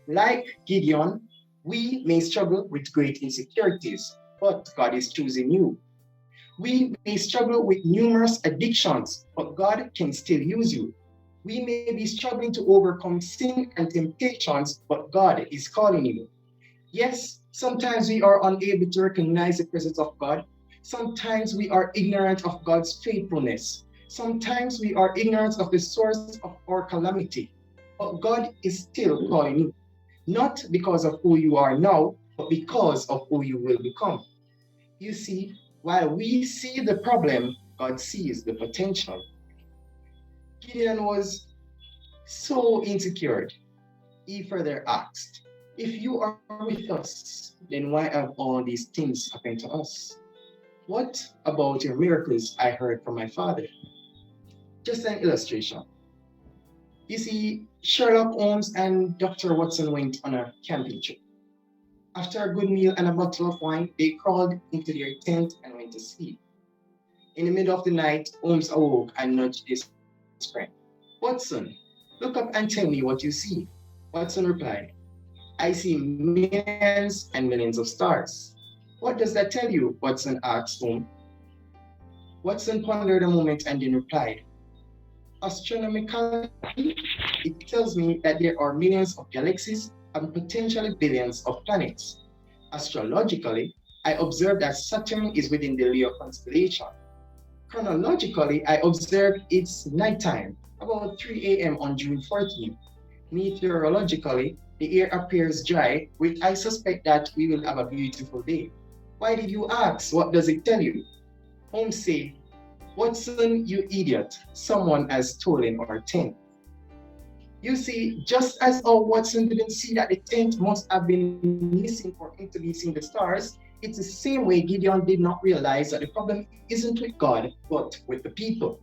Like Gideon, we may struggle with great insecurities, but God is choosing you. We may struggle with numerous addictions, but God can still use you. We may be struggling to overcome sin and temptations, but God is calling you. Yes, sometimes we are unable to recognize the presence of God. Sometimes we are ignorant of God's faithfulness. Sometimes we are ignorant of the source of our calamity. But God is still calling you, not because of who you are now, but because of who you will become. You see, while we see the problem, God sees the potential. Gideon was so insecure. He further asked, if you are with us, then why have all these things happened to us? What about your miracles I heard from my father? Just an illustration. You see, Sherlock Holmes and Dr. Watson went on a camping trip. After a good meal and a bottle of wine, they crawled into their tent and went to sleep. In the middle of the night, Holmes awoke and nudged his friend. Watson, look up and tell me what you see. Watson replied, I see millions and millions of stars. What does that tell you? Watson asked Holmes. Watson pondered a moment and then replied, astronomically, it tells me that there are millions of galaxies and potentially billions of planets. Astrologically, I observe that Saturn is within the Leo constellation. Chronologically, I observe it's nighttime, about 3 a.m. on June 14th. Meteorologically, the air appears dry, which I suspect that we will have a beautiful day. Why did you ask? What does it tell you? Holmes said, Watson, you idiot, someone has stolen our tent. You see, just as how Watson didn't see that the tent must have been missing for him to be seeing the stars, it's the same way Gideon did not realize that the problem isn't with God, but with the people.